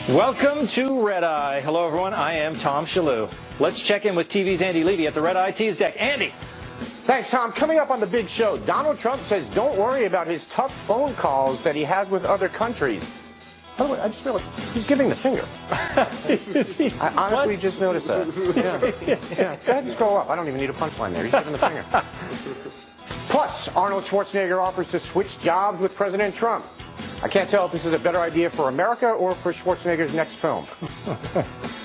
Welcome to Red Eye. Hello, everyone. I am Tom Shillue. Let's check in with TV's Andy Levy at the Red Eye Tees deck. Andy. Thanks, Tom. Coming up on the big show, Donald Trump says don't worry about his tough phone calls that he has with other countries. By the way, I just feel like he's giving the finger. I honestly just noticed that. Yeah. Go ahead and scroll up. I don't even need a punchline there. He's giving the finger. Plus, Arnold Schwarzenegger offers to switch jobs with President Trump. I can't tell if this is a better idea for America or for Schwarzenegger's next film.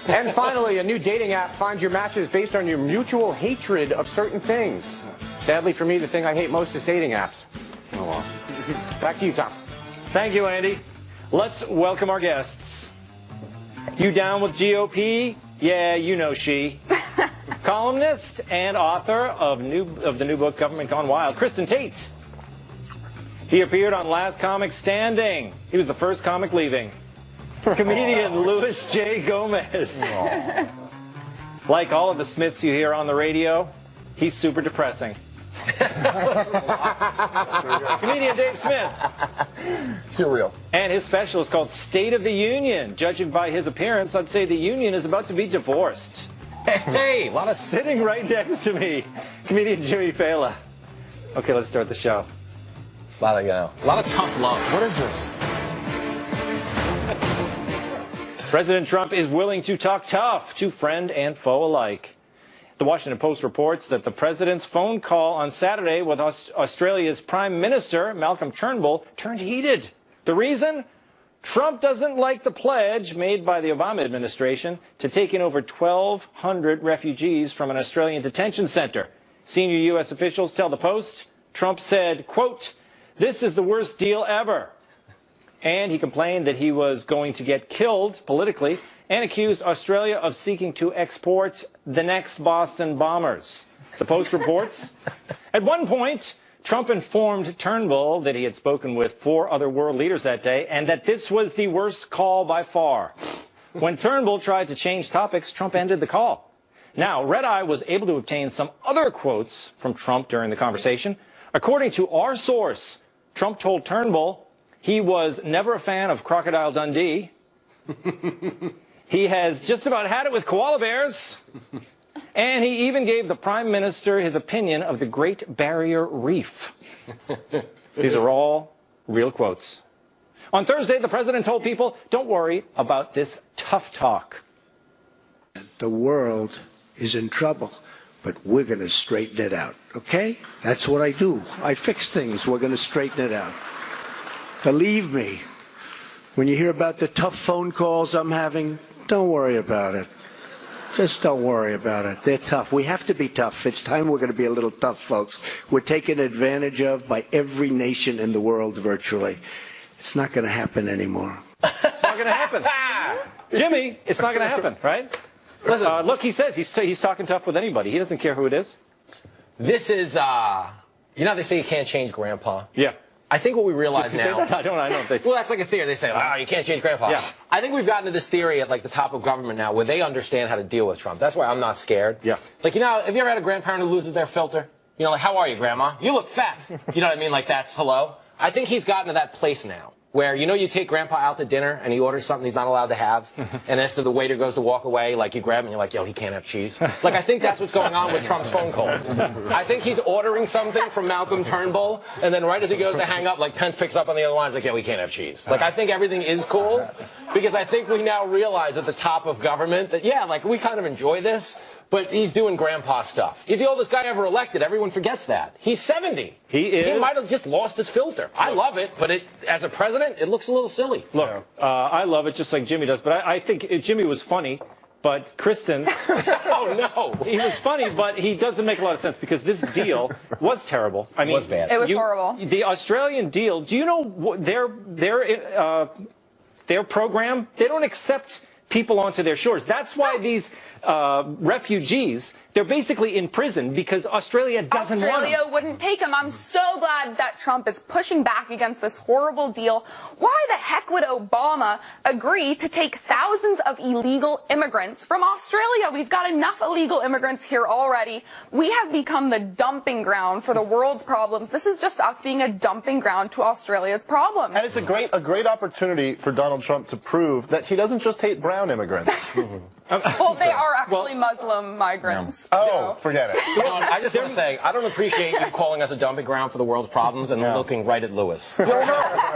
And finally, a new dating app finds your matches based on your mutual hatred of certain things. Sadly for me, the thing I hate most is dating apps. Oh well. Back to you, Tom. Thank you, Andy. Let's welcome our guests. You down with GOP? Yeah, you know she. Columnist and author of the new book, Government Gone Wild, Kristen Tate. He appeared on Last Comic Standing. He was the first comic leaving. Comedian Louis J. Gomez. Like all of the Smiths you hear on the radio, he's super depressing. Comedian Dave Smith. Too real. And his special is called State of the Union. Judging by his appearance, I'd say the union is about to be divorced. Hey, a lot of sitting right next to me. Comedian Jimmy Fallon. Okay, let's start the show. A lot of tough love. What is this? President Trump is willing to talk tough to friend and foe alike. The Washington Post reports that the president's phone call on Saturday with Australia's Prime Minister, Malcolm Turnbull, turned heated. The reason? Trump doesn't like the pledge made by the Obama administration to take in over 1,200 refugees from an Australian detention center. Senior U.S. officials tell the Post, Trump said, quote, "This is the worst deal ever." And he complained that he was going to get killed politically and accused Australia of seeking to export the next Boston bombers. The Post reports, at one point, Trump informed Turnbull that he had spoken with 4 other world leaders that day and that this was the worst call by far. When Turnbull tried to change topics, Trump ended the call. Now, Red Eye was able to obtain some other quotes from Trump during the conversation. According to our source, Trump told Turnbull he was never a fan of Crocodile Dundee. He has just about had it with koala bears. And he even gave the Prime Minister his opinion of the Great Barrier Reef. These are all real quotes. On Thursday, the president told people, don't worry about this tough talk. The world is in trouble, but we're going to straighten it out, okay? That's what I do. I fix things. We're going to straighten it out. Believe me, when you hear about the tough phone calls I'm having, don't worry about it. Just don't worry about it. They're tough. We have to be tough. It's time we're going to be a little tough, folks. We're taken advantage of by every nation in the world virtually. It's not going to happen anymore. It's not going to happen. Jimmy, it's not going to happen, right? Listen, look, he says he's talking tough with anybody. He doesn't care who it is. This is, you know, they say you can't change grandpa. Yeah. I think what we realize now. I don't know if they say. Well, that's like a theory. They say, oh, you can't change grandpa. Yeah. I think we've gotten to this theory at like the top of government now where they understand how to deal with Trump. That's why I'm not scared. Yeah. Like, you know, have you ever had a grandparent who loses their filter? You know, like, how are you, grandma? You look fat. You know what I mean? Like, that's hello. I think he's gotten to that place now where, you know, you take grandpa out to dinner and he orders something he's not allowed to have. And after the waiter goes to walk away, like, you grab him and you're like, yo, he can't have cheese. Like, I think that's what's going on with Trump's phone calls. I think he's ordering something from Malcolm Turnbull, and then right as he goes to hang up, like, Pence picks up on the other line, he's like, yo, he can't have cheese. Like, I think everything is cool because I think we now realize at the top of government that, yeah, like, we kind of enjoy this, but he's doing grandpa stuff. He's the oldest guy ever elected. Everyone forgets that. He's 70. He is. He might have just lost his filter. I love it, but as a president, it looks a little silly. Look, I love it just like Jimmy does, but I think Jimmy was funny, but Kristen... Oh, no. He was funny, but he doesn't make a lot of sense because this deal was terrible. I mean, it was bad. It was horrible. The Australian deal, do you know their program? They don't accept people onto their shores. That's why these refugees, they're basically in prison because Australia doesn't want them. Australia wouldn't take them. I'm so glad that Trump is pushing back against this horrible deal. Why the heck would Obama agree to take thousands of illegal immigrants from Australia? We've got enough illegal immigrants here already. We have become the dumping ground for the world's problems. This is just us being a dumping ground to Australia's problems. And it's a great opportunity for Donald Trump to prove that he doesn't just hate brown immigrants. Well, they are actually Muslim migrants. Oh, forget it. You know, I just want to say, I don't appreciate you calling us a dumping ground for the world's problems and looking right at Lewis. No,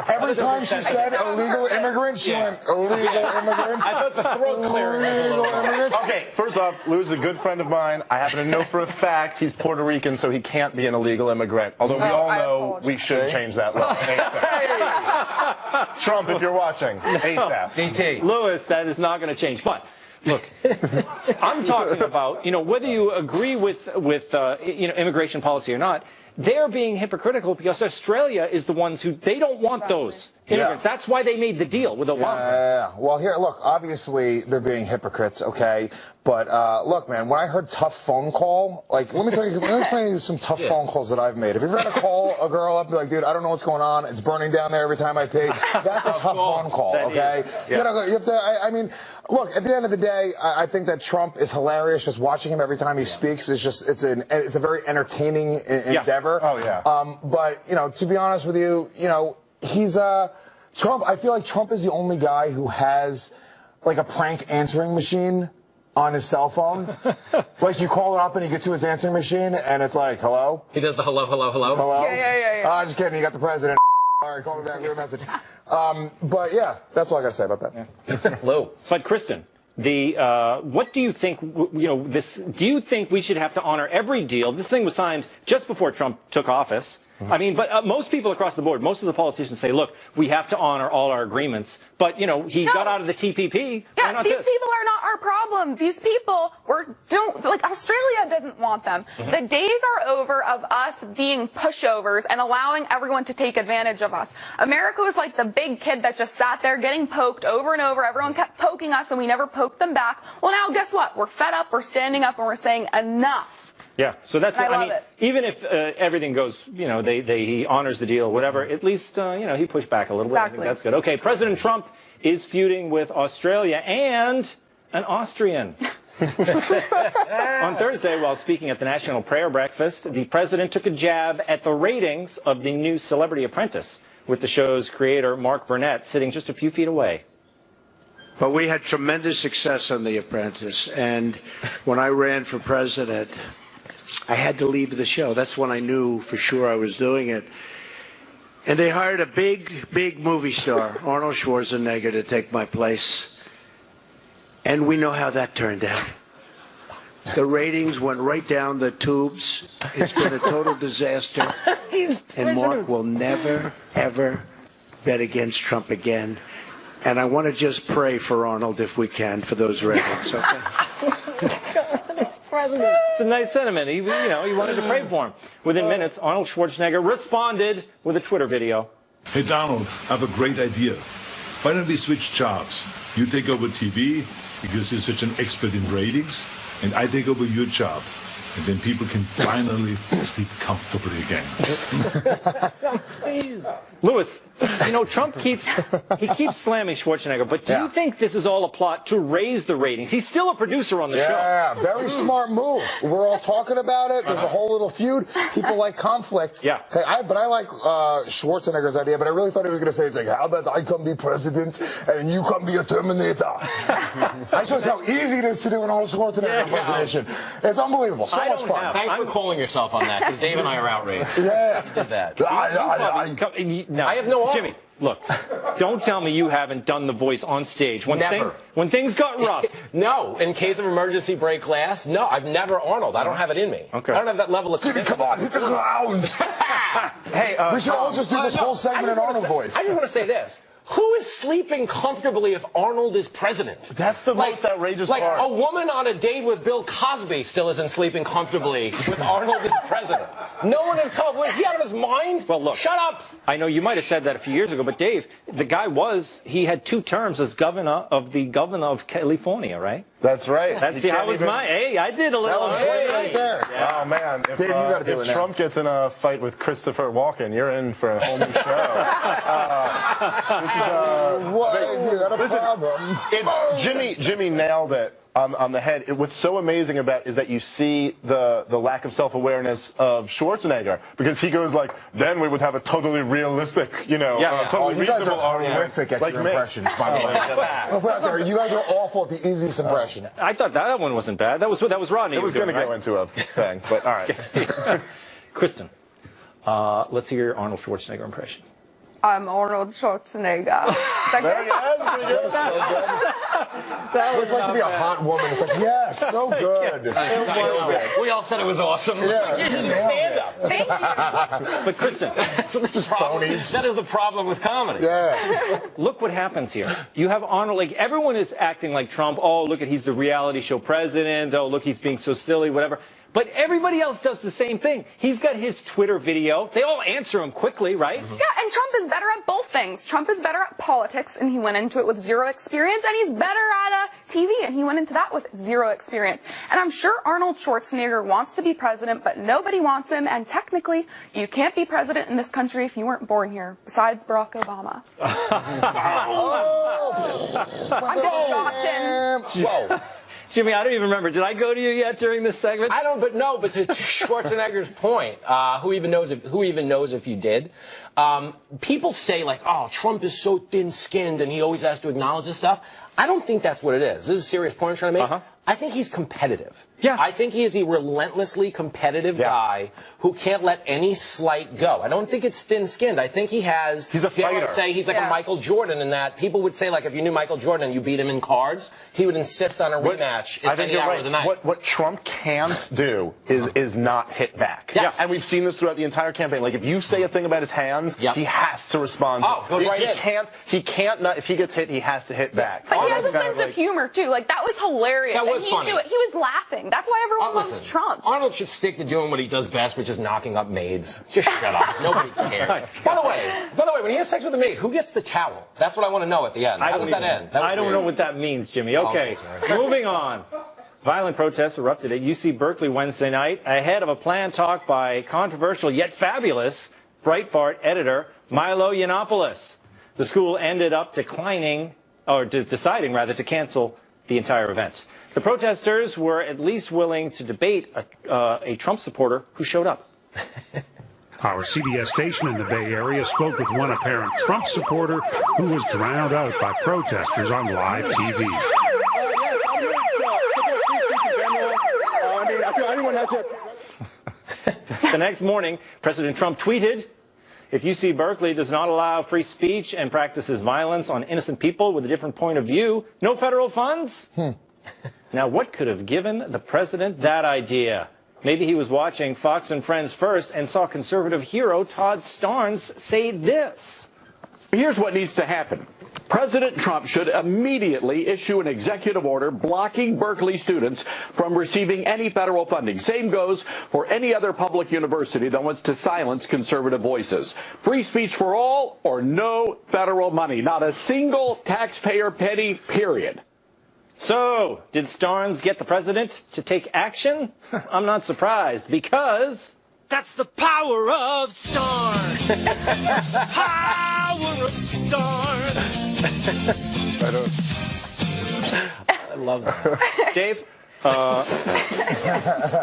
every time she said illegal immigrant, she went illegal immigrants. I thought the throat clearing was a little immigrants. Okay, first off, Lou's a good friend of mine. I happen to know for a fact he's Puerto Rican, so he can't be an illegal immigrant. Although we all know we should change that law ASAP. Trump, if you're watching, ASAP. DT. Lewis, that is not going to change. But look, I'm talking about, whether you agree with immigration policy or not, they're being hypocritical because Australia is the ones who, they don't want those immigrants. Yeah. That's why they made the deal with Obama. Yeah. Well, here, look, obviously they're being hypocrites, okay? But look, man, when I heard tough phone call, like, let me tell you some tough phone calls that I've made. Have you ever had to call a girl up and be like, dude, I don't know what's going on. It's burning down there every time I pee. That's a tough phone call, okay? You have to, I mean, look, at the end of the day, I think that Trump is hilarious. Just watching him every time he speaks is just, it's a very entertaining endeavor. Oh, yeah. But, to be honest with you, he's, Trump, I feel like Trump is the only guy who has, like, a prank answering machine on his cell phone. Like, you call it up and you get to his answering machine and it's like, hello? He does the hello, hello, hello. Hello? Yeah. Oh, just kidding. You got the president. All right, call me back, leave a message. But yeah, that's all I got to say about that. Lou. But Kristen, what do you think, do you think we should have to honor every deal? This thing was signed just before Trump took office. I mean, but most people across the board, most of the politicians say, look, we have to honor all our agreements. But, he got out of the TPP. Yeah, these people are not our problem. These people Australia doesn't want them. The days are over of us being pushovers and allowing everyone to take advantage of us. America was like the big kid that just sat there getting poked over and over. Everyone kept poking us and we never poked them back. Well, now guess what? We're fed up, we're standing up, and we're saying enough. Yeah, so that's, I mean, even if everything goes, he honors the deal, whatever, at least, he pushed back a little bit. I think that's good. Okay, President Trump is feuding with Australia and an Austrian. On Thursday, while speaking at the National Prayer Breakfast, the president took a jab at the ratings of the new Celebrity Apprentice, with the show's creator, Mark Burnett, sitting just a few feet away. But we had tremendous success on The Apprentice, and when I ran for president, I had to leave the show. That's when I knew for sure I was doing it. And they hired a big movie star, Arnold Schwarzenegger, to take my place. And we know how that turned out. The ratings went right down the tubes. It's been a total disaster. And Mark will never, ever bet against Trump again. And I want to just pray for Arnold, if we can, for those ratings. Okay? It's a nice sentiment. He wanted to pray for him. Within minutes, Arnold Schwarzenegger responded with a Twitter video. Hey, Donald, I have a great idea. Why don't we switch jobs? You take over TV because you're such an expert in ratings, and I take over your job. And then people can finally sleep comfortably again. Please. Lewis, Trump keeps slamming Schwarzenegger, but do you think this is all a plot to raise the ratings? He's still a producer on the show. Yeah, very smart move. We're all talking about it. There's a whole little feud. People like conflict. Yeah. Okay, but I like Schwarzenegger's idea, but I really thought he was going to say, it's like, how about I come be president and you come be a Terminator? I shows how easy it is to do an Arnold Schwarzenegger impersonation. It's unbelievable. So much fun. Thanks for calling yourself on that, because Dave and I are outraged. Yeah. You did that. No, I have no arm. Jimmy, look, don't tell me you haven't done the voice on stage. Never. When things got rough. No, in case of emergency break glass, no, I've never Arnold. I don't have it in me. Okay. I don't have that level of Jimmy, come on, hit the ground. Hey, we should all just do this whole segment in Arnold voice. I just want to say this. Who is sleeping comfortably if Arnold is president? That's the most outrageous part. Like, a woman on a date with Bill Cosby still isn't sleeping comfortably with Arnold as president. No one is comfortable. Is he out of his mind? Well, look. Shut up. I know you might have said that a few years ago, but Dave, the guy he had 2 terms as governor of California, right? That's right. That's how was my. Hey, I did a little. That was great right there. Oh man, if, Dave, you gotta do it now. Trump gets in a fight with Christopher Walken, you're in for a whole new show. You got a problem. Jimmy nailed it on the head. What's so amazing about it is that you see the lack of self-awareness of Schwarzenegger, because he goes like, then we would have a totally realistic, totally you guys reasonable are argument. horrific at like your me. impressions, by the way. I'll put it out there, you guys are awful at the easiest impression. I thought that one wasn't bad. That was Rodney. It was going to go into a thing, but all right. Kristen, let's hear your Arnold Schwarzenegger impression. I'm Arnold Schwarzenegger. There you go. That was so good. It's like to be a hot woman. It's like, yes, so good. We all said it was awesome. Yeah. Stand up. Thank you. But Kristen, Just phonies. That is the problem with comedy. Yeah. look what happens here. You have Arnold, like everyone is acting like Trump. Oh, look at he's the reality show president. Oh, look, he's being so silly, whatever. But everybody else does the same thing. He's got his Twitter video. They all answer him quickly, right? Yeah, and Trump is better at both things. Trump is better at politics, and he went into it with zero experience, and he's better at TV, and he went into that with zero experience. And I'm sure Arnold Schwarzenegger wants to be president, but nobody wants him, and technically, you can't be president in this country if you weren't born here, besides Barack Obama. I'm just Dawson. Whoa. Jimmy, I don't even remember. Did I go to you yet during this segment? I don't, but to Schwarzenegger's point, who even knows if you did? People say like, oh, Trump is so thin-skinned and he always has to acknowledge this stuff. I don't think that's what it is. This is a serious point I'm trying to make. I think he's competitive. Yeah. I think he is a relentlessly competitive guy who can't let any slight go. I don't think it's thin-skinned. I think he has. He's a fighter. I would say he's like a Michael Jordan in that people would say like if you knew Michael Jordan and you beat him in cards, he would insist on a rematch I think any you're hour right. of the night. What Trump can't do is not hit back. Yes. And we've seen this throughout the entire campaign. Like if you say a thing about his hands, he has to respond. Goes right in. He can't not, if he gets hit, he has to hit back. But he has a sense of humor, too. Like, that was hilarious. That was and he funny. knew it. He was laughing. That's why everyone loves Trump. Arnold should stick to doing what he does best, which is knocking up maids. Just shut up. Nobody cares. By the way, when he has sex with a maid, who gets the towel? That's what I want to know at the end. How does that end? I don't know what that means, Jimmy. Okay, moving on. Violent protests erupted at UC Berkeley Wednesday night ahead of a planned talk by controversial yet fabulous Breitbart editor Milo Yiannopoulos. The school ended up deciding to cancel the entire event. The protesters were at least willing to debate a Trump supporter who showed up. Our CBS station in the Bay Area spoke with one apparent Trump supporter who was drowned out by protesters on live TV. The next morning, President Trump tweeted, "If UC Berkeley does not allow free speech and practices violence on innocent people with a different point of view, no federal funds?" Now, what could have given the president that idea? Maybe he was watching Fox and Friends first and saw conservative hero Todd Starnes say this. Here's what needs to happen. President Trump should immediately issue an executive order blocking Berkeley students from receiving any federal funding. Same goes for any other public university that wants to silence conservative voices. Free speech for all or no federal money. Not a single taxpayer penny, period. So, did Starnes get the president to take action? I'm not surprised, because that's the power of Starnes. Power of Starnes. I love that. Dave?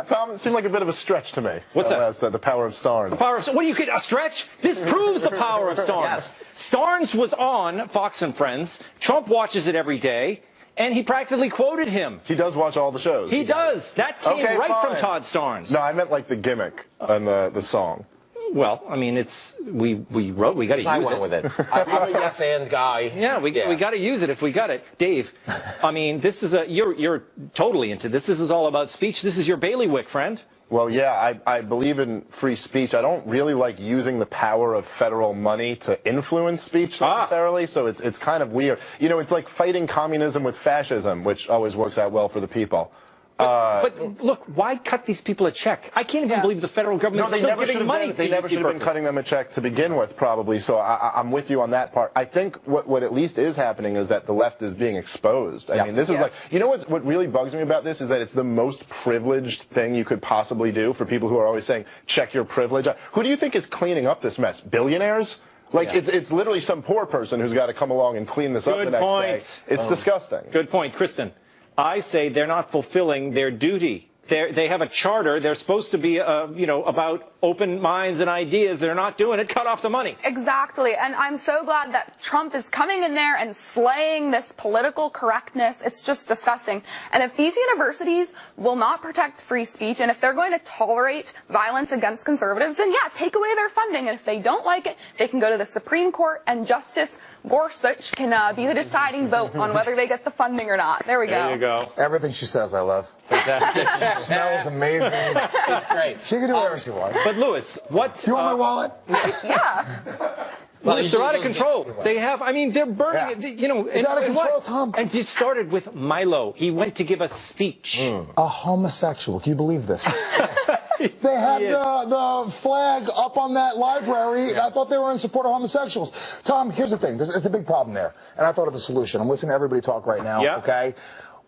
Tom, it seemed like a bit of a stretch to me. What's that? The power of Starnes. The power of what? You could a stretch? This proves the power of Starnes. Yes. Starnes was on Fox and Friends. Trump watches it every day. And he practically quoted him. He does watch all the shows. He does. That came from Todd Starnes. No, I meant like the gimmick and the song. Well, I mean, it's we got to use it. I went with it. I'm a yes and guy. Yeah, we got to use it if we got it. Dave, I mean, this is you're totally into this. This is all about speech. This is your bailiwick, friend. Well, yeah, I believe in free speech. I don't really like using the power of federal money to influence speech necessarily, so it's kind of weird. You know, it's like fighting communism with fascism, which always works out well for the people. But look, why cut these people a check? I can't even believe the federal government is still giving money to They never should have been cutting them a check to begin with, probably. So I'm with you on that part. I think what at least is happening is that the left is being exposed. I mean, this is like, you know what really bugs me about this is that it's the most privileged thing you could possibly do for people who are always saying, check your privilege. Who do you think is cleaning up this mess? Billionaires? Like, it's literally some poor person who's got to come along and clean this up the next day. It's disgusting. Good point. Kristen, I say they're not fulfilling their duty. They have a charter. They're supposed to be, about open minds and ideas. They're not doing it. Cut off the money. Exactly. And I'm so glad that Trump is coming in there and slaying this political correctness. It's just disgusting. And if these universities will not protect free speech, and if they're going to tolerate violence against conservatives, then yeah, take away their funding. And if they don't like it, they can go to the Supreme Court, and Justice Gorsuch can be the deciding vote on whether they get the funding or not. There we go. There you go. Everything she says, I love. She smells amazing. It's great. She can do whatever she wants. But Louis, what? Do you want my wallet? Yeah. Louis, they're out of control. They have, they're burning it. It's out of control, Tom. And it started with Milo. He went to give a speech. A homosexual. Can you believe this? They had the flag up on that library. I thought they were in support of homosexuals. Tom, here's the thing. There's a big problem there. And I thought of the solution. I'm listening to everybody talk right now, okay?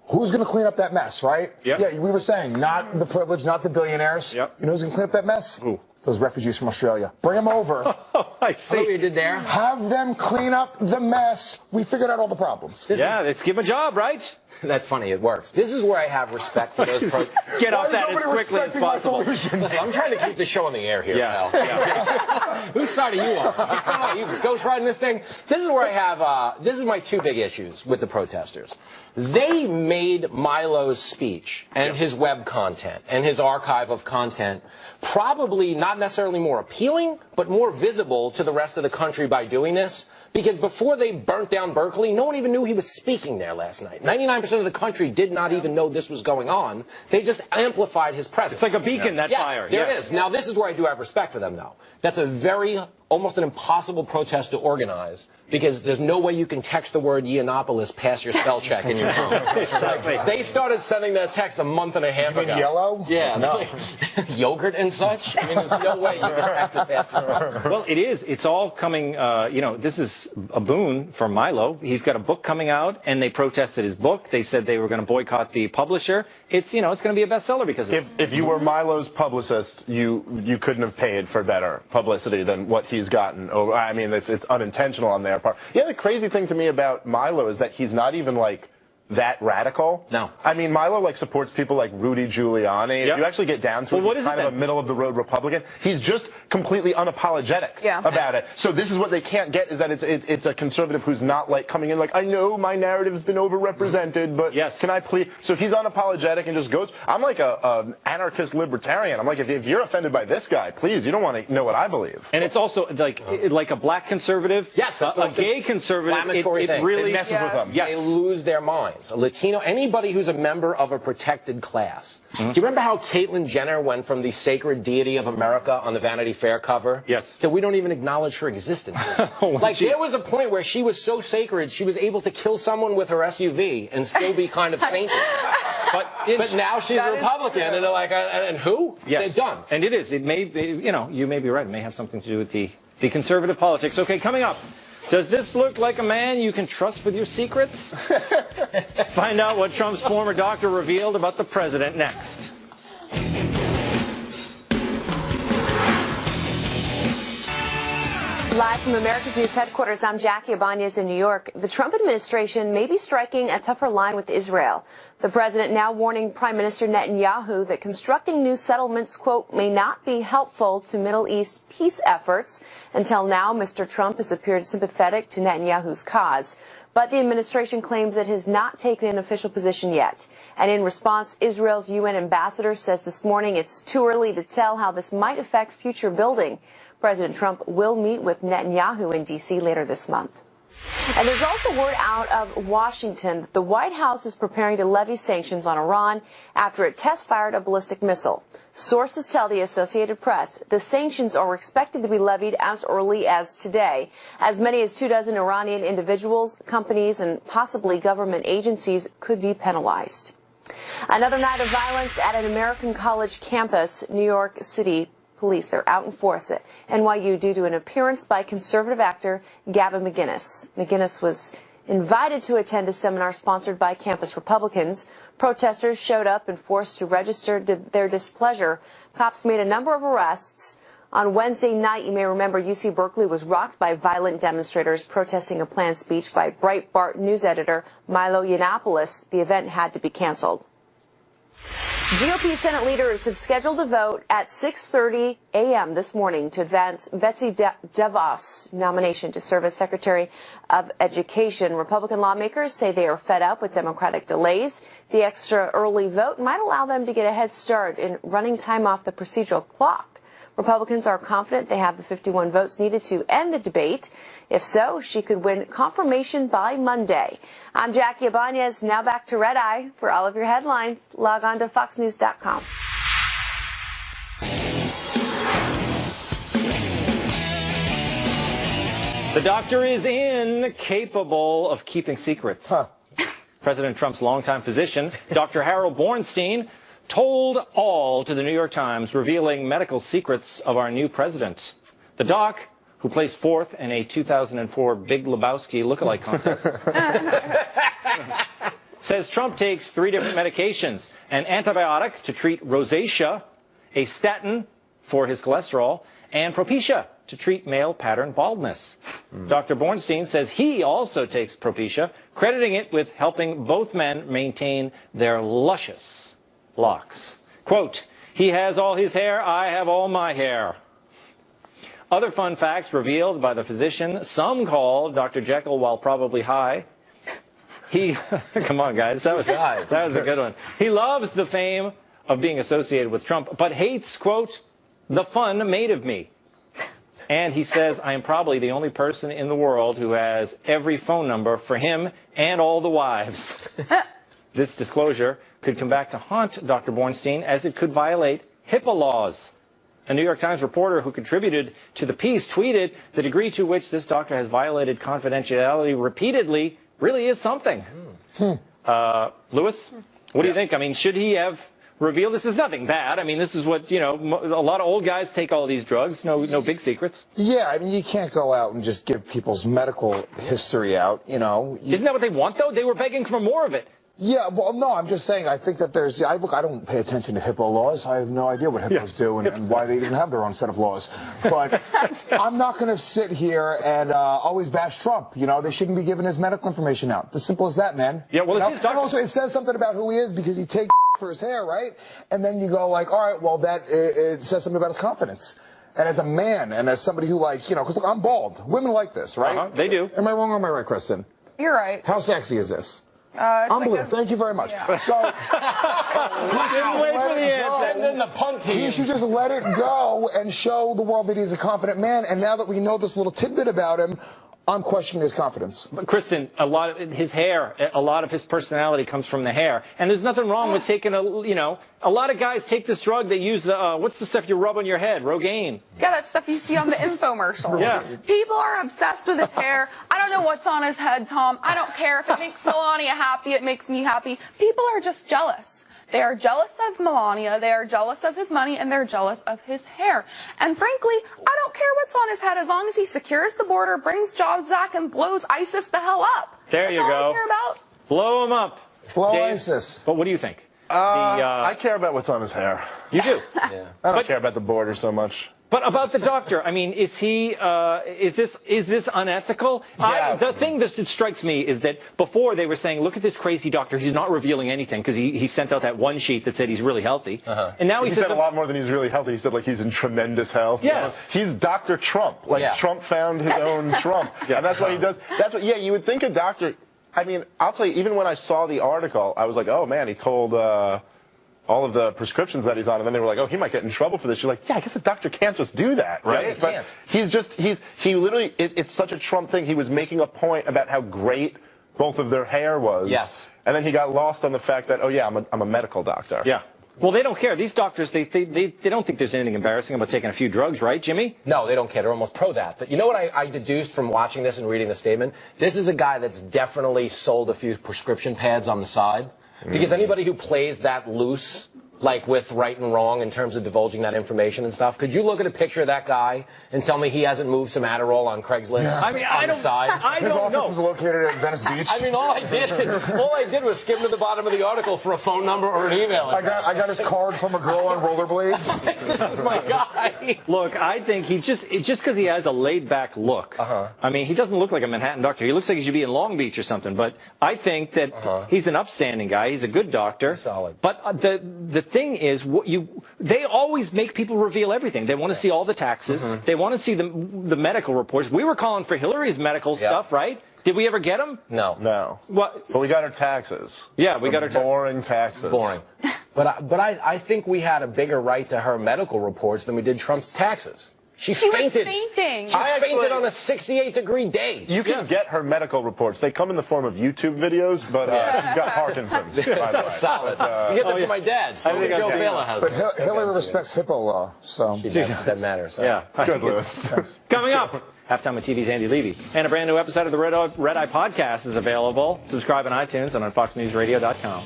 Who's going to clean up that mess, right? Yeah, we were saying, not the privileged, not the billionaires. You know who's going to clean up that mess? Who? Those refugees from Australia. Bring them over. I see. What you did there? Have them clean up the mess. We figured out all the problems. Let's give them a job, right? That's funny. It works. This is where I have respect for those. Get off that as quickly as possible. I'm trying to keep the show on the air here, pal. Whose side are you on? You ghost riding this thing? This is where I have. This is my two big issues with the protesters. They made Milo's speech and his web content and his archive of content probably not necessarily more appealing, but more visible to the rest of the country by doing this. Because before they burnt down Berkeley, no one even knew he was speaking there last night. 99% of the country did not even know this was going on. They just amplified his presence. It's like a beacon, that fire. There it is. Now, this is where I do have respect for them, though. That's a almost an impossible protest to organize, because there's no way you can text the word Yiannopoulos past your spell check in your phone. Exactly. They started sending that text a month and a half ago. You mean yellow? Yeah. No. Yogurt and such? I mean, there's no way you can text it past your phone. Well, it is. It's all coming, this is a boon for Milo. He's got a book coming out, and they protested his book. They said they were going to boycott the publisher. It's going to be a bestseller because of it. If you were Milo's publicist, you couldn't have paid for better publicity than what he's gotten. I mean, it's unintentional on their part. Yeah, the crazy thing to me about Milo is that he's not even like that radical. No. I mean, Milo supports people like Rudy Giuliani. If you actually get down to it, he's kind of a middle-of-the-road Republican. He's just completely unapologetic about it. So this is what they can't get, is that it's a conservative who's not coming in I know my narrative's been overrepresented, but can I please? So he's unapologetic and just goes. I'm like an anarchist libertarian. I'm like, if you're offended by this guy, please, you don't want to know what I believe. And it's also like a black conservative, a gay conservative. It really messes with them. They lose their mind. A Latino, anybody who's a member of a protected class. Do you remember how Caitlyn Jenner went from the sacred deity of America on the Vanity Fair cover? Yes. So we don't even acknowledge her existence. There was a point where she was so sacred, she was able to kill someone with her SUV and still be kind of sainted. But now she's a Republican, and they're like, and who? Yes. They're done. And it is. It may, you may be right. It may have something to do with the conservative politics. Okay, coming up. Does this look like a man you can trust with your secrets? Find out what Trump's former doctor revealed about the president next. Live from America's News headquarters, I'm Jackie Ibanez in New York. The Trump administration may be striking a tougher line with Israel. The president now warning Prime Minister Netanyahu that constructing new settlements, quote, may not be helpful to Middle East peace efforts. Until now, Mr. Trump has appeared sympathetic to Netanyahu's cause. But the administration claims it has not taken an official position yet. And in response, Israel's UN ambassador says this morning it's too early to tell how this might affect future building. President Trump will meet with Netanyahu in D.C. later this month. And there's also word out of Washington that the White House is preparing to levy sanctions on Iran after it test-fired a ballistic missile. Sources tell the Associated Press the sanctions are expected to be levied as early as today. As many as 24 Iranian individuals, companies, and possibly government agencies could be penalized. Another night of violence at an American college campus. New York City police, they're out in force at NYU due to an appearance by conservative actor Gavin McInnes. McInnes was invited to attend a seminar sponsored by campus Republicans. Protesters showed up and forced to register their displeasure. Cops made a number of arrests. On Wednesday night, you may remember UC Berkeley was rocked by violent demonstrators protesting a planned speech by Breitbart news editor Milo Yiannopoulos. The event had to be canceled. GOP Senate leaders have scheduled a vote at 6:30 a.m. this morning to advance Betsy DeVos' nomination to serve as Secretary of Education. Republican lawmakers say they are fed up with Democratic delays. The extra early vote might allow them to get a head start in running time off the procedural clock. Republicans are confident they have the 51 votes needed to end the debate. If so, she could win confirmation by Monday. I'm Jackie Ibanez. Now back to Red Eye. For all of your headlines, log on to foxnews.com. The doctor is incapable of keeping secrets. President Trump's longtime physician, Dr. Harold Bornstein, told all to the New York Times, revealing medical secrets of our new president. The doc, who placed fourth in a 2004 Big Lebowski lookalike contest, says Trump takes 3 different medications: an antibiotic to treat rosacea, a statin for his cholesterol, and Propecia to treat male pattern baldness. Dr. Bornstein says he also takes Propecia, crediting it with helping both men maintain their luscious locks. Quote, "He has all his hair, I have all my hair." Other fun facts revealed by the physician: some call Dr. Jekyll while probably high. Come on, guys, that was a good one. He loves the fame of being associated with Trump, but hates, quote, "the fun made of me." And he says, "I am probably the only person in the world who has every phone number for him and all the wives." This disclosure could come back to haunt Dr. Bornstein, as it could violate HIPAA laws. A New York Times reporter who contributed to the piece tweeted, "The degree to which this doctor has violated confidentiality repeatedly really is something." Lewis, what do you think? I mean, should he have revealed? This is nothing bad. I mean, this is what, a lot of old guys take all these drugs. No big secrets. Yeah, I mean, you can't go out and just give people's medical history out, Isn't that what they want, though? They were begging for more of it. Yeah, well, no, I'm just saying, I think that I don't pay attention to HIPAA laws. I have no idea what HIPAAs do and why they even have their own set of laws. But I'm not going to sit here and always bash Trump. They shouldn't be giving his medical information out. As simple as that, man. Yeah, well, it's his doctor. And also, it says something about who he is because he takes for his hair, right? And then you go like, all right, well, it says something about his confidence. And as a man and as somebody who because look, I'm bald. Women like this, right? They do. Am I wrong or am I right, Kristen? You're right. How sexy is this? Unbelievable. Thank you very much. Yeah. So, Send in the punt team. He should just let it go and show the world that he's a confident man. And now that we know this little tidbit about him, I'm questioning his confidence. But Kristen, a lot of his hair, a lot of his personality comes from the hair. And there's nothing wrong with taking a lot of guys take this drug. They use what's the stuff you rub on your head? Rogaine. Yeah, that stuff you see on the infomercials. Yeah. People are obsessed with his hair. I don't know what's on his head, Tom. I don't care. If it makes Melania happy, it makes me happy. People are just jealous. They are jealous of Melania, they are jealous of his money, and they're jealous of his hair. And frankly, I don't care what's on his head as long as he secures the border, brings jobs back, and blows ISIS the hell up. There you go. That's all I care about. Blow him up. Blow Dave, ISIS. But what do you think? I care about what's on his hair. You do? Yeah. I don't care about the border so much. But about the doctor, I mean, is this unethical? Yeah. The thing that strikes me is that before they were saying, look at this crazy doctor, he's not revealing anything, because he sent out that one sheet that said he's really healthy. And now he said a lot more than he's really healthy. He said he's in tremendous health. Yes. He's Dr. Trump. Trump found his own Trump. And that's what he does. You would think a doctor, I mean, I'll tell you, even when I saw the article, I was like, oh man, he told all of the prescriptions that he's on, and then they were like, oh, he might get in trouble for this. You're like, yeah, I guess the doctor can't just do that, right? Yeah, he can't. But he literally, it's such a Trump thing. He was making a point about how great both of their hair was. Yes. And then he got lost on the fact that, oh yeah, I'm a medical doctor. Yeah. Well, they don't care. These doctors, they don't think there's anything embarrassing about taking a few drugs, right, Jimmy? No, they don't care. They're almost pro that. But you know what I deduced from watching this and reading the statement? This is a guy that's definitely sold a few prescription pads on the side. Because anybody who plays that loose, like with right and wrong in terms of divulging that information and stuff, could you look at a picture of that guy and tell me he hasn't moved some Adderall on Craigslist? Yeah. I mean, on the side? His office is located at Venice Beach. I mean, all I did was skim to the bottom of the article for a phone number or an email. I got his card from a girl on rollerblades. This is my guy. Look, I think he just because he has a laid-back look. I mean, he doesn't look like a Manhattan doctor. He looks like he should be in Long Beach or something. But I think that he's an upstanding guy. He's a good doctor. He's solid. But the thing is, they always make people reveal everything. They want to see all the taxes. They want to see the medical reports. We were calling for Hillary's medical stuff, right? Did we ever get them? No. No. What? So we got our taxes. Yeah, we got our boring taxes. Boring. But I think we had a bigger right to her medical reports than we did Trump's taxes. She fainted. was fainting. She fainted on a 68-degree day. You can get her medical reports. They come in the form of YouTube videos, but she's got Parkinson's, by the way. Solid. You get them from my dad. So Joe Fela has But them. Hillary respects HIPAA law, so. That matters. So. Yeah. Good, Lewis. Coming up, Halftime with TV's Andy Levy. And a brand new episode of the Red Eye Podcast is available. Subscribe on iTunes and on FoxNewsRadio.com.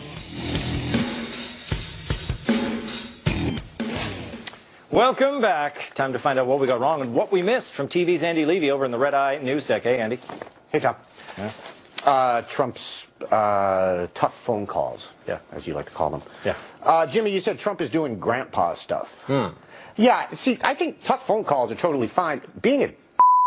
Welcome back. Time to find out what we got wrong and what we missed from TV's Andy Levy over in the Red Eye News Deck. Hey, Andy. Hey, Tom. Yeah. Trump's tough phone calls, as you like to call them. Yeah. Jimmy, you said Trump is doing grandpa stuff. Yeah, see, I think tough phone calls are totally fine. Being a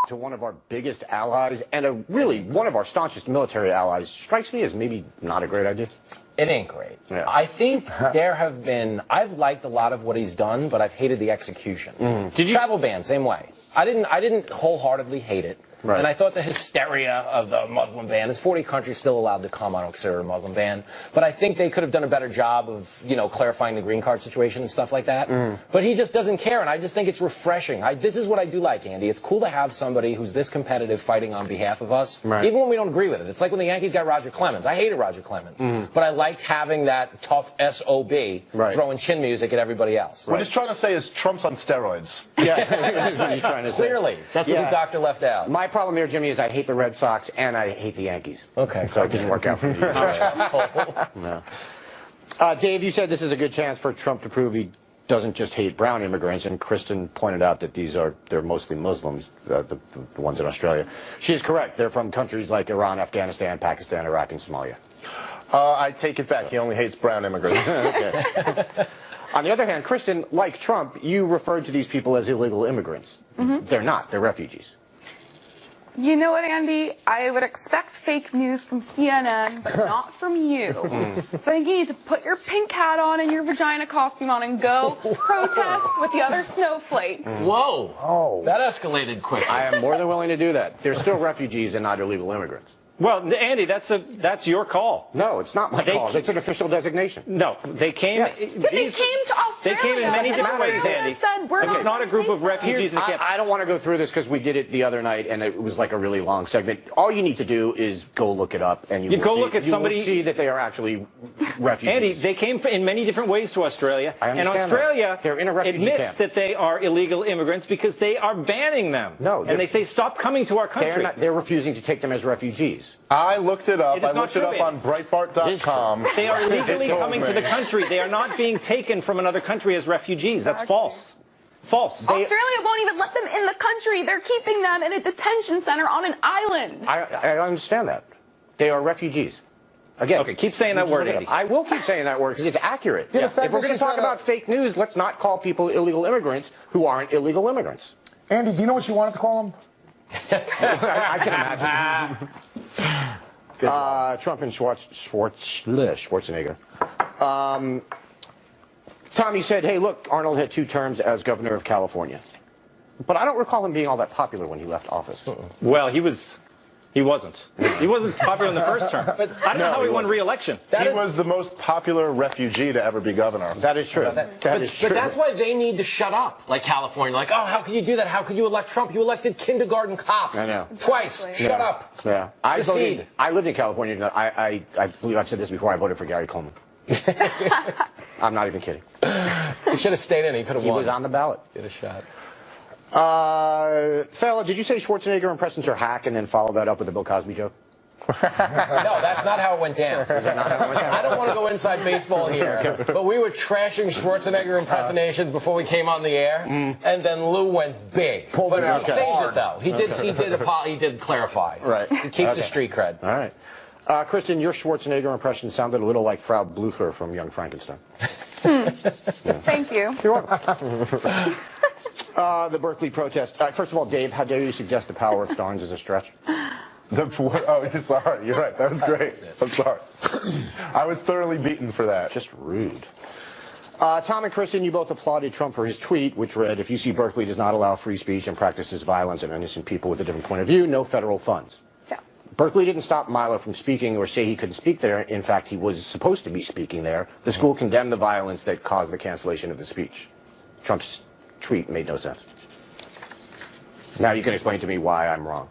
to one of our biggest allies and really one of our staunchest military allies strikes me as maybe not a great idea. It ain't great. Yeah. I think there have been, I've liked a lot of what he's done, but I've hated the execution. Did you? Travel ban, same way. I didn't wholeheartedly hate it. Right. And I thought the hysteria of the Muslim ban, there's 40 countries still allowed to come, I don't consider it a Muslim ban. But I think they could have done a better job of, clarifying the green card situation and stuff like that. But he just doesn't care, and I just think it's refreshing. This is what I do like, Andy. It's cool to have somebody who's this competitive fighting on behalf of us, even when we don't agree with it. It's like when the Yankees got Roger Clemens. I hated Roger Clemens. But I liked having that tough SOB throwing chin music at everybody else. What he's trying to say is Trump's on steroids. Yeah, that's what he's trying to say. Clearly. That's what the doctor left out. My problem here, Jimmy, is I hate the Red Sox and I hate the Yankees. Okay. So it didn't work out for me. No. Dave, you said this is a good chance for Trump to prove he doesn't just hate brown immigrants, and Kristen pointed out that they're mostly Muslims, the ones in Australia. She is correct. They're from countries like Iran, Afghanistan, Pakistan, Iraq, and Somalia. I take it back. He only hates brown immigrants. Okay. On the other hand, Kristen, like Trump, you referred to these people as illegal immigrants. They're not. They're refugees. You know what, Andy? I would expect fake news from CNN, but not from you. So I think you need to put your pink hat on and your vagina costume on and go protest with the other snowflakes. Whoa. Oh. That escalated quickly. I am more than willing to do that. They're still refugees and not illegal immigrants. Well, Andy, that's your call. No, it's not my call. It's an official designation. No, they came. But they came to Australia. They came in many different ways, Andy. Said, it's not a group of refugees in a camp. I don't want to go through this because we did it the other night and it was like a really long segment. All you need to do is go look it up and you will see that they are actually refugees. Andy, they came in many different ways to Australia. I understand and Australia they're in a refugee admits camp. that they are illegal immigrants because they are banning them. No. And they say, stop coming to our country. They're refusing to take them as refugees. I looked it up. It is I not looked it true, up on Breitbart.com. They are illegally coming to the country. They are not being taken from another country as refugees. That's false. False. Australia won't even let them in the country. They're keeping them in a detention center on an island. I understand that. They are refugees. Again, okay, keep saying that word, Andy. I will keep saying that word because it's accurate. Yeah, If we're going to talk about fake news, let's not call people illegal immigrants who aren't illegal immigrants. Andy, do you know what you wanted to call them? I can imagine. Trump and Schwarzenegger. Tommy said, hey, look, Arnold had 2 terms as governor of California. But I don't recall him being all that popular when he left office. Well, he wasn't. He wasn't popular in the first term. But I don't know how he won re-election. He was the most popular refugee to ever be governor. That is true. That is true. But that's why they need to shut up, like California. Like, oh, how can you do that? How could you elect Trump? You elected kindergarten cop. I know. Twice. Shut up. Yeah. I lived in California. I believe I've said this before. I voted for Gary Coleman. I'm not even kidding. He should have stayed in. He could have won. He was on the ballot. Get a shot. Fella, did you say Schwarzenegger and Preston's are hack and then follow that up with the Bill Cosby joke? No, that's not how it went down. I don't want to go inside baseball here, but we were trashing Schwarzenegger impersonations before we came on the air, and then Lou went big. Pulled it out. He saved it though. He did clarify. Right. He keeps his street cred. All right. Kristen, your Schwarzenegger impression sounded a little like Frau Blucher from Young Frankenstein. Thank you. You're welcome. The Berkeley protest. First of all, Dave, how dare you suggest the power of Starnes is a stretch? Oh, you're sorry. You're right. That was great. I'm sorry. I was thoroughly beaten for that. Just rude. Tom and Kristen, you both applauded Trump for his tweet, which read, if you see Berkeley does not allow free speech and practices violence and innocent people with a different point of view, no federal funds. Yeah. Berkeley didn't stop Milo from speaking or say he couldn't speak there. In fact, he was supposed to be speaking there. The school condemned the violence that caused the cancellation of the speech. Trump's tweet made no sense. Now you can explain to me why I'm wrong.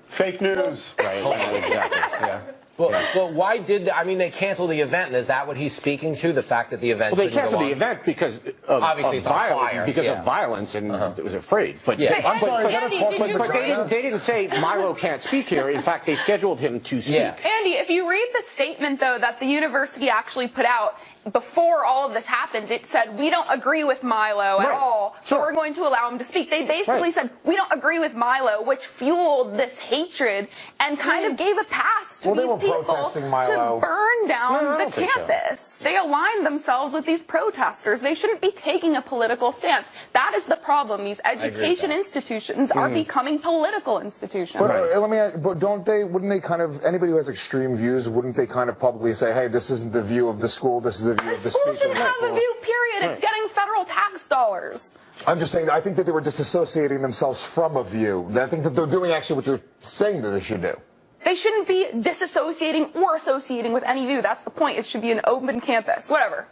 Fake news. Right, exactly. Yeah. Well, why they canceled the event, and is that what he's speaking to? The fact that the event Well, they canceled the event because of obviously it's on fire. Because of violence, and it was afraid. But yeah. I'm sorry, is that a talk like but they didn't say Milo can't speak here. In fact, they scheduled him to speak. Yeah. Andy, if you read the statement, though, that the university actually put out before all of this happened, it said, we don't agree with Milo at all, so we're going to allow him to speak. They basically said, we don't agree with Milo, which fueled this hatred and kind of gave a pass to these people to burn down the campus. They aligned themselves with these protesters. They shouldn't be taking a political stance. That is the problem. These education institutions are becoming political institutions. But let me ask, but wouldn't they kind of, anybody who has extreme views, wouldn't they kind of publicly say, hey, this isn't the view of the school, this is the view of the school speaker? shouldn't have a view, period. It's getting federal tax dollars. I'm just saying, I think that they were disassociating themselves from a view. I think that they're doing actually what you're saying that they should do. They shouldn't be disassociating or associating with any view. That's the point. It should be an open campus. Whatever.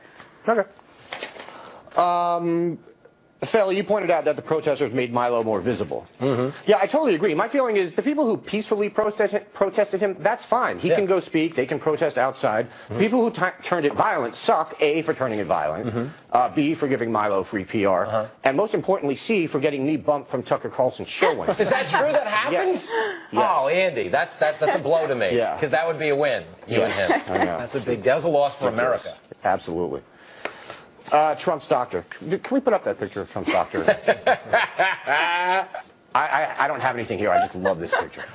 Okay. Phil, you pointed out that the protesters made Milo more visible. Yeah, I totally agree. My feeling is the people who peacefully protested him, that's fine. He can go speak. They can protest outside. People who turned it violent suck, A, for turning it violent, B, for giving Milo free PR, and most importantly, C, for getting me bumped from Tucker Carlson's show Wednesday. Is that true? That happened? Yes. Oh, Andy, that's a blow to me. Yeah. Because that would be a win, you and him. I know. That was a loss for America. Absolutely. Trump's doctor. Can we put up that picture of Trump's doctor? I don't have anything here. I just love this picture.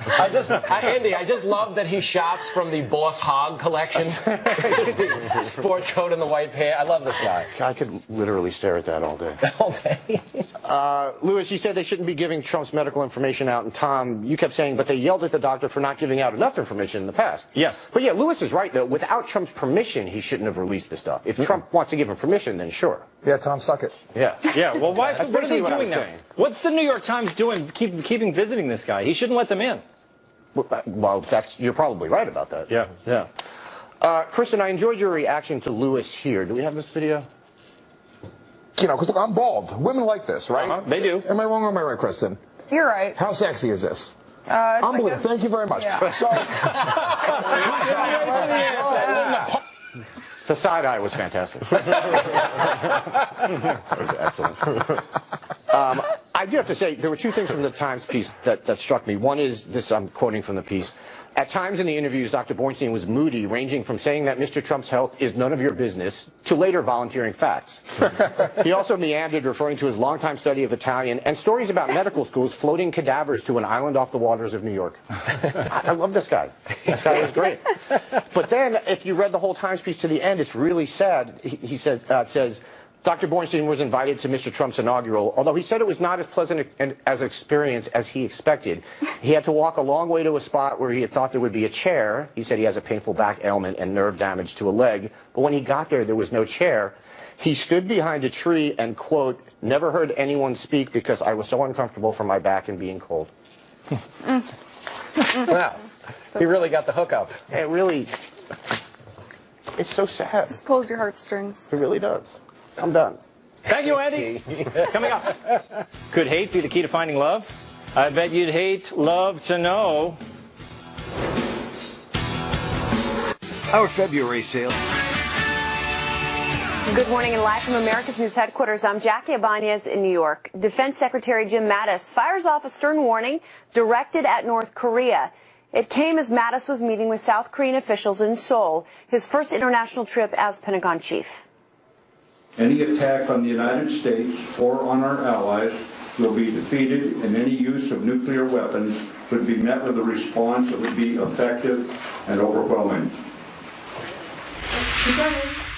Andy, I just love that he shops from the Boss Hogg collection. Sport coat and the white pants. I love this guy. I could literally stare at that all day. All day. Lewis, you said they shouldn't be giving Trump's medical information out, and Tom, you kept saying, but they yelled at the doctor for not giving out enough information in the past. Yes. But yeah, Lewis is right, though. Without Trump's permission, he shouldn't have released this stuff. If Trump wants to give him permission, then sure. Yeah, Tom, suck it. Yeah. Yeah, well, what are they doing now? Saying. What's the New York Times doing, keeping visiting this guy? He shouldn't let them in. Well, you're probably right about that. Yeah. Yeah. Kristen, I enjoyed your reaction to Lewis here. Do we have this video? You know, because I'm bald. Women like this, right? They do. Am I wrong or am I right, Kristen? You're right. How sexy is this? Unbelievable. Thank you very much. Yeah. So, the side eye was fantastic. That was excellent. I do have to say, there were two things from the Times piece that struck me. One is this, I'm quoting from the piece. At times in the interviews, Dr. Bornstein was moody, ranging from saying that Mr. Trump's health is none of your business to later volunteering facts. He also meandered, referring to his longtime study of Italian and stories about medical schools floating cadavers to an island off the waters of New York. I love this guy. This guy is great. But then, if you read the whole Times piece to the end, it's really sad. He said, it says, Dr. Bornstein was invited to Mr. Trump's inaugural, although he said it was not as pleasant as an experience as he expected. He had to walk a long way to a spot where he had thought there would be a chair. He said he has a painful back ailment and nerve damage to a leg. But when he got there was no chair. He stood behind a tree and, quote, never heard anyone speak because I was so uncomfortable from my back and being cold. Wow. He really got the hookup. It really, it's so sad. Just pulls your heartstrings. It really does. I'm done. Thank you, Andy. Coming up. Could hate be the key to finding love? I bet you'd hate love to know. Our February sale. Good morning and live from America's News headquarters. I'm Jackie Ibanez in New York. Defense Secretary Jim Mattis fires off a stern warning directed at North Korea. It came as Mattis was meeting with South Korean officials in Seoul, his first international trip as Pentagon chief. Any attack on the United States or on our allies will be defeated, and any use of nuclear weapons would be met with a response that would be effective and overwhelming.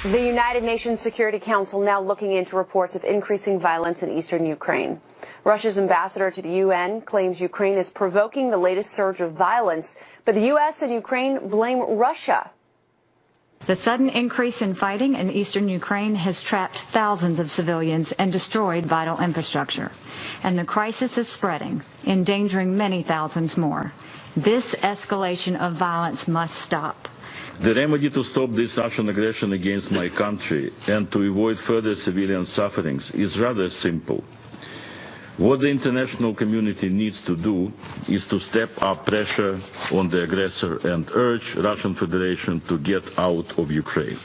The United Nations Security Council now looking into reports of increasing violence in eastern Ukraine. Russia's ambassador to the UN claims Ukraine is provoking the latest surge of violence, but the U.S. and Ukraine blame Russia. The sudden increase in fighting in eastern Ukraine has trapped thousands of civilians and destroyed vital infrastructure. And the crisis is spreading, endangering many thousands more. This escalation of violence must stop. The remedy to stop this Russian aggression against my country and to avoid further civilian sufferings is rather simple. What the international community needs to do is to step up pressure on the aggressor and urge Russian Federation to get out of Ukraine.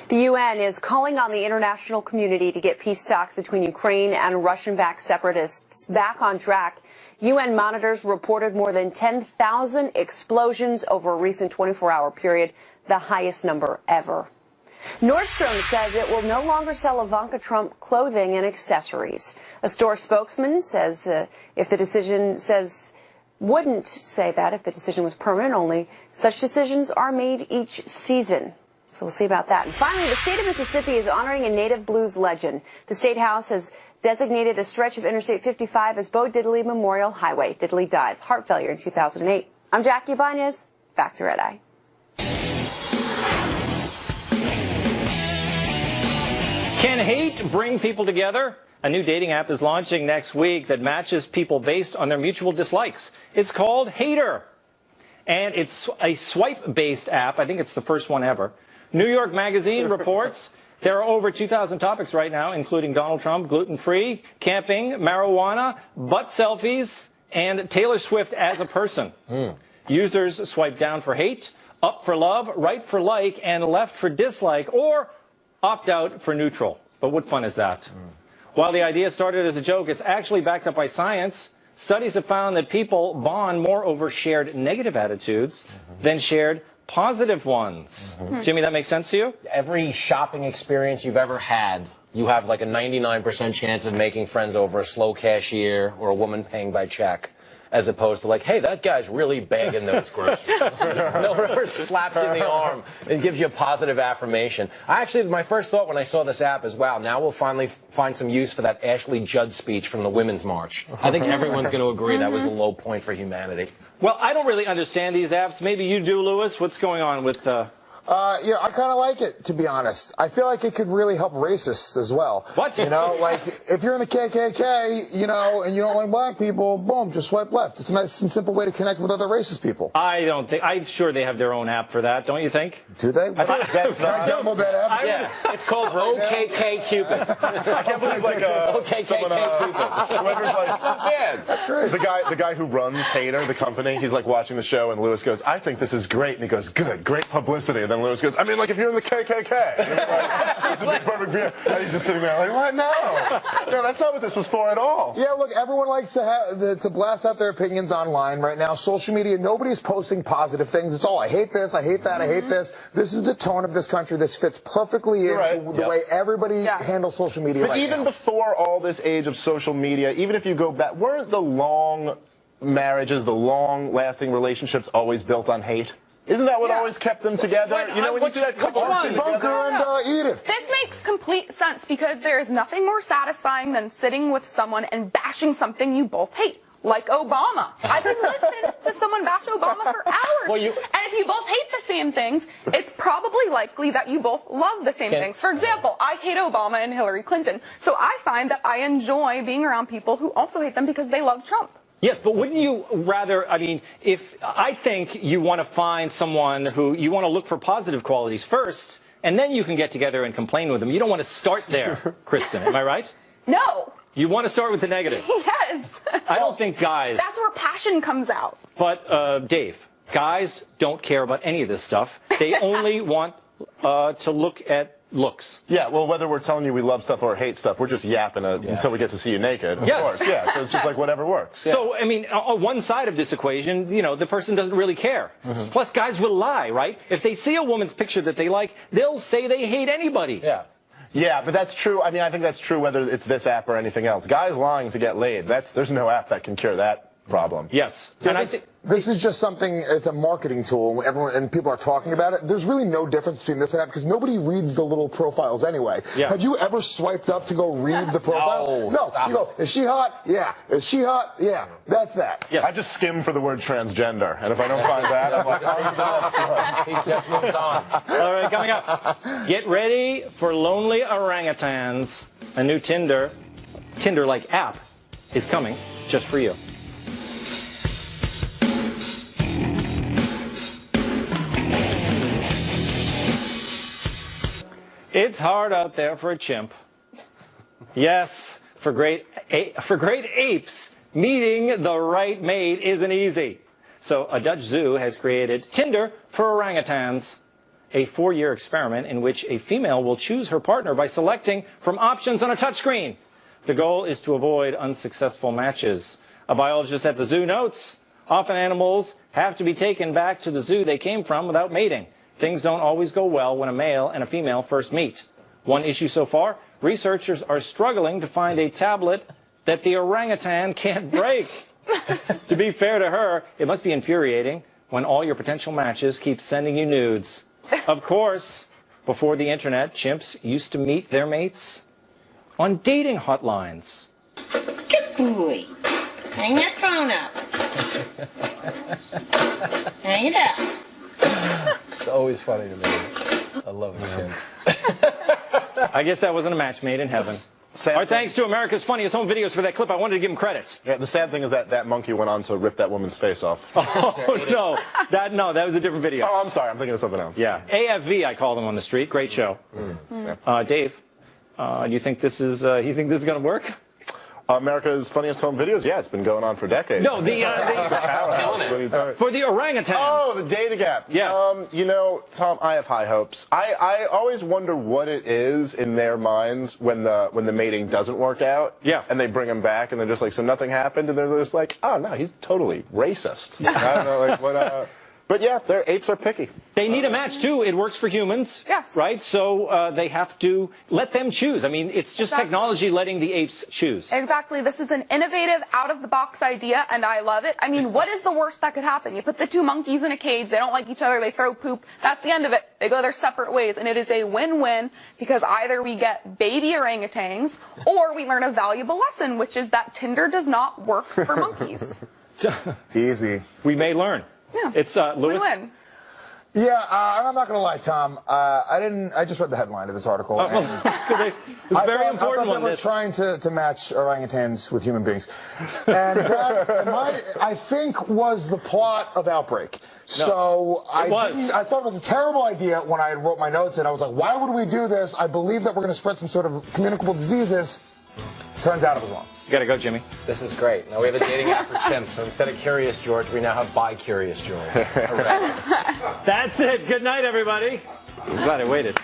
The UN is calling on the international community to get peace talks between Ukraine and Russian-backed separatists back on track. UN monitors reported more than 10,000 explosions over a recent 24-hour period, the highest number ever. Nordstrom says it will no longer sell Ivanka Trump clothing and accessories. A store spokesman says wouldn't say that if the decision was permanent only. Such decisions are made each season. So we'll see about that. And finally, the state of Mississippi is honoring a native blues legend. The State House has designated a stretch of Interstate 55 as Bo Diddley Memorial Highway. Diddley died of heart failure in 2008. I'm Jackie Ibanez. Back to Red Eye. Can hate bring people together? A new dating app is launching next week that matches people based on their mutual dislikes. It's called Hater. And it's a swipe-based app. I think it's the first one ever. New York Magazine reports there are over 2,000 topics right now, including Donald Trump, gluten-free, camping, marijuana, butt selfies, and Taylor Swift as a person. Users swipe down for hate, up for love, right for like, and left for dislike, or opt out for neutral. But what fun is that? While the idea started as a joke, it's actually backed up by science. Studies have found that people bond more over shared negative attitudes than shared positive ones. Jimmy, that makes sense to you? Every shopping experience you've ever had, you have like a 99% chance of making friends over a slow cashier or a woman paying by check, as opposed to like, hey, that guy's really bagging those groceries. No one ever slaps you in the arm and gives you a positive affirmation. My first thought when I saw this app is, wow, now we'll finally find some use for that Ashley Judd speech from the Women's March. I think everyone's going to agree that was a low point for humanity. Well, I don't really understand these apps. Maybe you do, Lewis. What's going on with Yeah, I kind of like it, to be honest. I feel like it could really help racists as well. What? You know, like, if you're in the KKK, you know, and you don't like black people, boom, just swipe left. It's a nice and simple way to connect with other racist people. I'm sure they have their own app for that, don't you think? Do they? I think that's download that app? Yeah, it's called OKK Cupid. I can't believe someone, whoever's like, That's great. The guy who runs Hater, the company, he's like watching the show, and Lewis goes, I think this is great, and he goes, good, great publicity. And then Lewis goes, I mean, like, if you're in the KKK. And like, it's a big perfect view. And he's just sitting there like, what? No, that's not what this was for at all. Yeah, look, everyone likes to blast out their opinions online right now. Social media, nobody's posting positive things. It's all, I hate this, I hate that, I hate this. This is the tone of this country. This fits perfectly into the way everybody handles social media But even before all this age of social media, even if you go back, weren't the long marriages, the long-lasting relationships always built on hate? Isn't that what always kept them together? You know, when you see that couple Bunker and Edith. This makes complete sense because there is nothing more satisfying than sitting with someone and bashing something you both hate. Like Obama. I could listen to someone bash Obama for hours. And if you both hate the same things, it's probably likely that you both love the same things. For example, I hate Obama and Hillary Clinton. So I find that I enjoy being around people who also hate them because they love Trump. Yes, but wouldn't you rather, I mean, I think you want to find someone who you want to look for positive qualities first, and then you can get together and complain with them. You don't want to start there, Kristen. Am I right? No. You want to start with the negative. Yes. I don't think guys. That's where passion comes out. But, Dave, guys don't care about any of this stuff. They only want to look at looks. Yeah, well, whether we're telling you we love stuff or hate stuff, we're just yapping until we get to see you naked, of course. Yeah, so it's just like whatever works. Yeah. So, I mean, on one side of this equation, you know, the person doesn't really care. Plus, guys will lie, right? If they see a woman's picture that they like, they'll say they hate anybody. Yeah. Yeah, but that's true. I mean, I think that's true whether it's this app or anything else. Guys lying to get laid, there's no app that can cure that problem. Yes. Yeah, and this is just something, it's a marketing tool, and people are talking about it. There's really no difference between this and that because nobody reads the little profiles anyway. Yeah. Have you ever swiped up to go read the profile? No. You go, is she hot? Yeah. Is she hot? Yeah. That's that. Yes. I just skim for the word transgender, and if I don't find that, I'm like, oh, He just moved on. All right, coming up. Get ready for lonely orangutans. A new Tinder-like app is coming just for you. It's hard out there for a chimp. Yes, for great apes, meeting the right mate isn't easy. So a Dutch zoo has created Tinder for orangutans, a 4-year experiment in which a female will choose her partner by selecting from options on a touchscreen. The goal is to avoid unsuccessful matches. A biologist at the zoo notes, often animals have to be taken back to the zoo they came from without mating. Things don't always go well when a male and a female first meet. One issue so far, researchers are struggling to find a tablet that the orangutan can't break. To be fair to her, it must be infuriating when all your potential matches keep sending you nudes. Of course, before the internet, chimps used to meet their mates on dating hotlines. Good boy. Hang that phone up. Hang it up. It's always funny to me. I love him. I guess that wasn't a match made in heaven. Our thanks to America's Funniest Home Videos for that clip. I wanted to give him credit. Yeah, the sad thing is that monkey went on to rip that woman's face off. Oh, no. That was a different video. Oh, I'm sorry. I'm thinking of something else. Yeah. AFV, I call them on the street. Great show. Dave, you think this is going to work? America's Funniest Home Videos? Yeah, it's been going on for decades. No, for the orangutans. Oh, the dating app. Yes. You know, Tom, I have high hopes. I always wonder what it is in their minds when the mating doesn't work out. Yeah. And they bring him back, and they're just like, so nothing happened, and they're just like, oh no, he's totally racist. I don't know, like what. But yeah, their apes are picky. They need a match, too. It works for humans. Yes. Right? So they have to let them choose. I mean, it's just technology letting the apes choose. Exactly. This is an innovative, out-of-the-box idea, and I love it. I mean, what is the worst that could happen? You put the two monkeys in a cage. They don't like each other. They throw poop. That's the end of it. They go their separate ways, and it is a win-win because either we get baby orangutans or we learn a valuable lesson, which is that Tinder does not work for monkeys. Easy. We may learn. Yeah. It's Lewis. Win-win. Yeah, I'm not going to lie, Tom. I just read the headline of this article. Very important one. We're trying to match orangutans with human beings. And that, I think, was the plot of Outbreak. So I thought it was a terrible idea when I wrote my notes, and I was like, why would we do this? I believe that we're going to spread some sort of communicable diseases. Turns out it was wrong. You got to go, Jimmy. This is great. Now we have a dating app for chimps, so instead of Curious George, we now have Bi-Curious George. That's it. Good night, everybody. I'm glad I waited.